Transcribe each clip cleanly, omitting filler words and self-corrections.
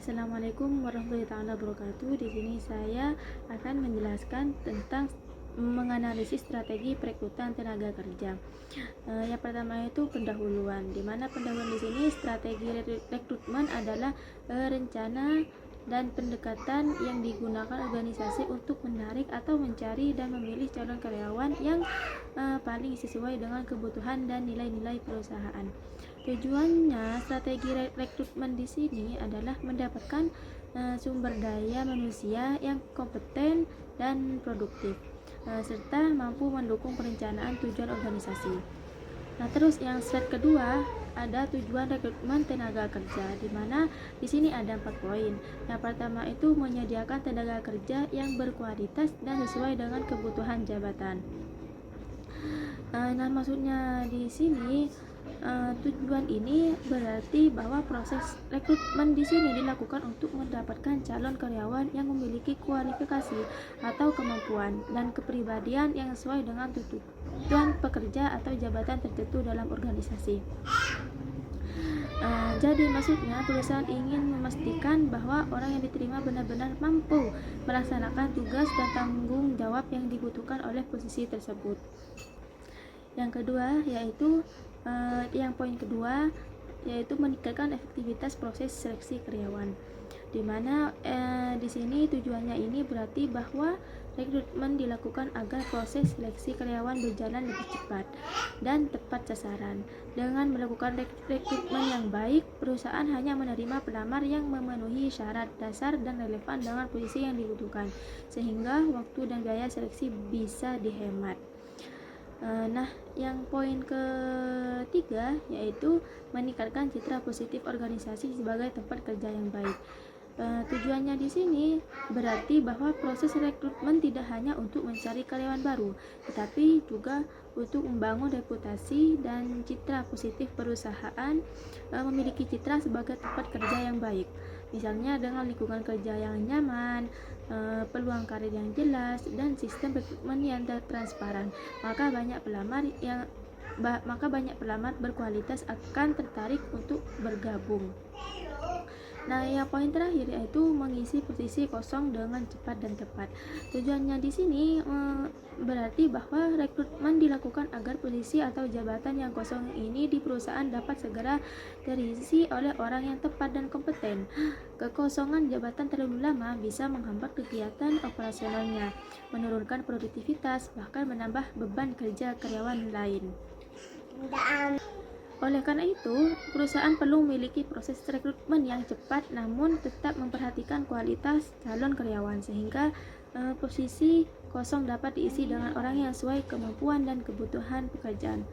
Assalamualaikum warahmatullahi wabarakatuh. Di sini saya akan menjelaskan tentang menganalisis strategi perekrutan tenaga kerja. Yang pertama itu pendahuluan, di mana pendahuluan di sini strategi rekrutmen adalah rencana dan pendekatan yang digunakan organisasi untuk menarik atau mencari dan memilih calon karyawan yang paling sesuai dengan kebutuhan dan nilai-nilai perusahaan. Tujuannya strategi rekrutmen di sini adalah mendapatkan sumber daya manusia yang kompeten dan produktif, serta mampu mendukung perencanaan tujuan organisasi. Nah, terus yang slide kedua ada tujuan rekrutmen tenaga kerja, di mana di sini ada 4 poin. Yang pertama itu menyediakan tenaga kerja yang berkualitas dan sesuai dengan kebutuhan jabatan. Nah, maksudnya di sini tujuan ini berarti bahwa proses rekrutmen di sini dilakukan untuk mendapatkan calon karyawan yang memiliki kualifikasi atau kemampuan dan kepribadian yang sesuai dengan tuntutan pekerja atau jabatan tertentu dalam organisasi. Jadi maksudnya perusahaan ingin memastikan bahwa orang yang diterima benar-benar mampu melaksanakan tugas dan tanggung jawab yang dibutuhkan oleh posisi tersebut. Yang kedua yaitu poin kedua yaitu meningkatkan efektivitas proses seleksi karyawan, di mana di sini tujuannya ini berarti bahwa rekrutmen dilakukan agar proses seleksi karyawan berjalan lebih cepat dan tepat sasaran. Dengan melakukan rekrutmen yang baik, perusahaan hanya menerima pelamar yang memenuhi syarat dasar dan relevan dengan posisi yang dibutuhkan, sehingga waktu dan biaya seleksi bisa dihemat. Nah, yang poin ketiga yaitu meningkatkan citra positif organisasi sebagai tempat kerja yang baik. Tujuannya di sini berarti bahwa proses rekrutmen tidak hanya untuk mencari karyawan baru, tetapi juga untuk membangun reputasi dan citra positif perusahaan memiliki citra sebagai tempat kerja yang baik. Misalnya dengan lingkungan kerja yang nyaman, peluang karir yang jelas, dan sistem rekrutmen yang transparan, maka banyak pelamar berkualitas akan tertarik untuk bergabung. Nah, yang poin terakhir yaitu mengisi posisi kosong dengan cepat dan tepat. Tujuannya di sini berarti bahwa rekrutmen dilakukan agar posisi atau jabatan yang kosong ini di perusahaan dapat segera terisi oleh orang yang tepat dan kompeten. Kekosongan jabatan terlalu lama bisa menghambat kegiatan operasionalnya, menurunkan produktivitas, bahkan menambah beban kerja karyawan lain. Oleh karena itu, perusahaan perlu memiliki proses rekrutmen yang cepat namun tetap memperhatikan kualitas calon karyawan, sehingga posisi kosong dapat diisi dengan orang yang sesuai kemampuan dan kebutuhan pekerjaan.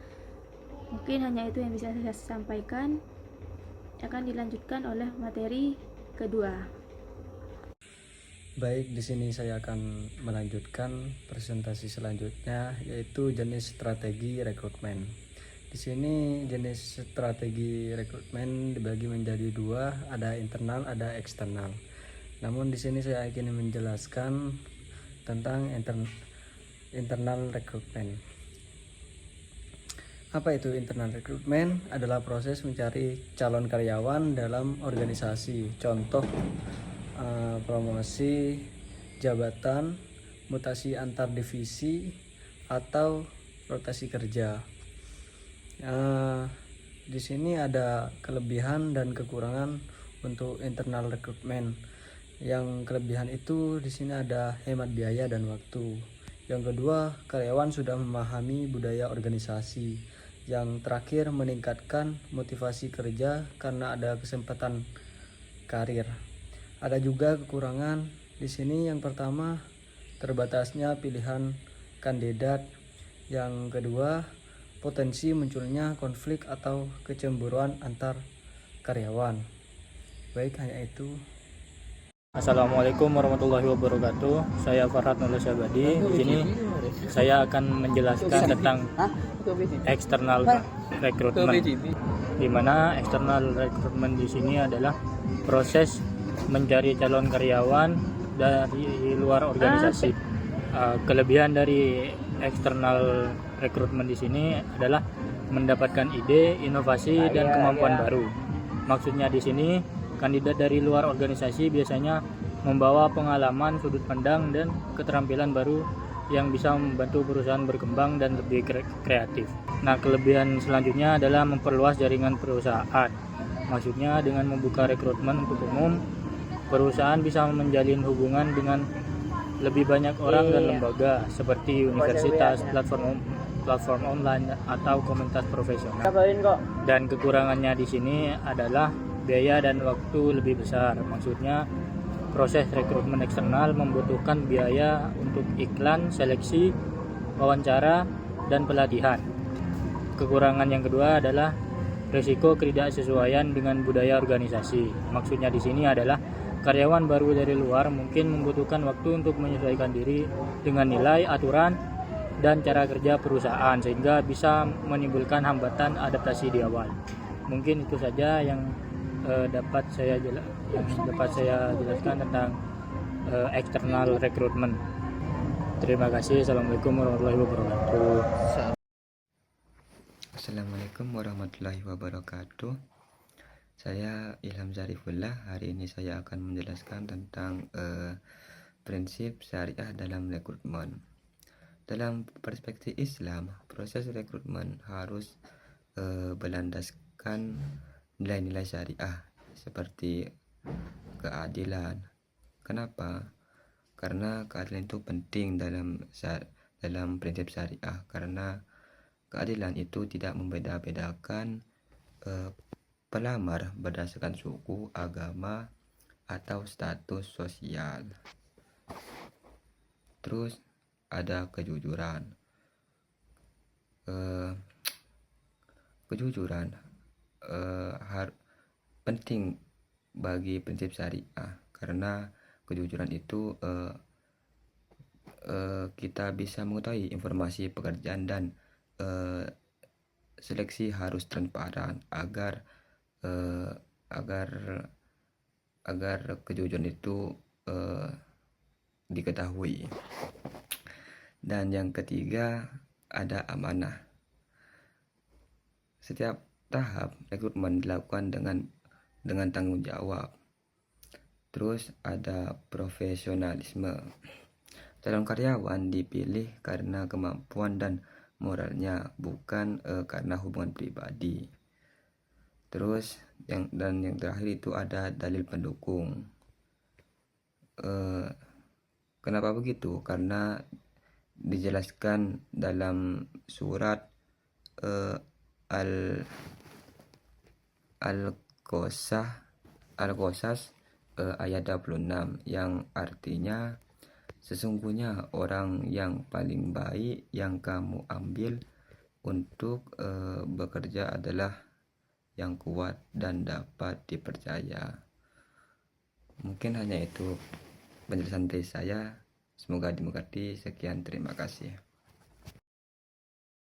Mungkin hanya itu yang bisa saya sampaikan. Akan dilanjutkan oleh materi kedua. Baik, di sini saya akan melanjutkan presentasi selanjutnya, yaitu jenis strategi rekrutmen. Di sini jenis strategi rekrutmen dibagi menjadi dua, ada internal, ada eksternal. Namun di sini saya ingin menjelaskan tentang internal rekrutmen. Apa itu internal rekrutmen? Adalah proses mencari calon karyawan dalam organisasi. Contoh promosi, jabatan, mutasi antar divisi, atau rotasi kerja. Di sini ada kelebihan dan kekurangan untuk internal rekrutmen. Yang kelebihan itu di sini ada hemat biaya dan waktu. Yang kedua, karyawan sudah memahami budaya organisasi. Yang terakhir, meningkatkan motivasi kerja karena ada kesempatan karir. Ada juga kekurangan di sini. Yang pertama, terbatasnya pilihan kandidat. Yang kedua, potensi munculnya konflik atau kecemburuan antar karyawan. Baik, hanya itu. Assalamualaikum warahmatullahi wabarakatuh. Saya Farhat Nurul Syabadi. Di sini saya akan menjelaskan tentang eksternal rekrutmen. Di mana eksternal rekrutmen di sini adalah proses mencari calon karyawan dari luar organisasi. Kelebihan dari eksternal rekrutmen di sini adalah mendapatkan ide, inovasi, dan kemampuan baru. Maksudnya di sini Kandidat dari luar organisasi biasanya membawa pengalaman, sudut pandang, dan keterampilan baru yang bisa membantu perusahaan berkembang dan lebih kreatif. Nah, kelebihan selanjutnya adalah memperluas jaringan perusahaan. Maksudnya dengan membuka rekrutmen untuk umum, perusahaan bisa menjalin hubungan dengan lebih banyak orang dan lembaga seperti universitas, platform online, atau komunitas profesional. Dan kekurangannya di sini adalah biaya dan waktu lebih besar. Maksudnya proses rekrutmen eksternal membutuhkan biaya untuk iklan, seleksi, wawancara, dan pelatihan. Kekurangan yang kedua adalah risiko ketidaksesuaian dengan budaya organisasi. Maksudnya di sini adalah karyawan baru dari luar mungkin membutuhkan waktu untuk menyesuaikan diri dengan nilai, aturan, dan cara kerja perusahaan, sehingga bisa menimbulkan hambatan adaptasi di awal. Mungkin itu saja yang dapat saya jelaskan tentang external recruitment. Terima kasih. Assalamualaikum warahmatullahi wabarakatuh. Assalamualaikum warahmatullahi wabarakatuh. Saya Ilham Zarifullah. Hari ini saya akan menjelaskan tentang prinsip syariah dalam rekrutmen. Dalam perspektif Islam, proses rekrutmen harus berlandaskan nilai-nilai syariah seperti keadilan. Kenapa? Karena keadilan itu penting dalam prinsip syariah, karena keadilan itu tidak membeda-bedakan pelamar berdasarkan suku, agama, atau status sosial. Terus ada kejujuran. Kejujuran penting bagi prinsip syariah, karena kejujuran itu kita bisa mengetahui informasi pekerjaan, dan seleksi harus transparan agar kejujuran itu diketahui. Dan yang ketiga ada amanah. Setiap tahap rekrutmen dilakukan dengan tanggung jawab. Terus ada profesionalisme. Calon karyawan dipilih karena kemampuan dan moralnya, bukan karena hubungan pribadi. Terus yang terakhir itu ada dalil pendukung. Kenapa begitu? Karena dijelaskan dalam surat Al-Qasas ayat 26, yang artinya sesungguhnya orang yang paling baik yang kamu ambil untuk bekerja adalah yang kuat dan dapat dipercaya. Mungkin hanya itu penjelasan dari saya. Semoga dimengerti. Sekian, terima kasih.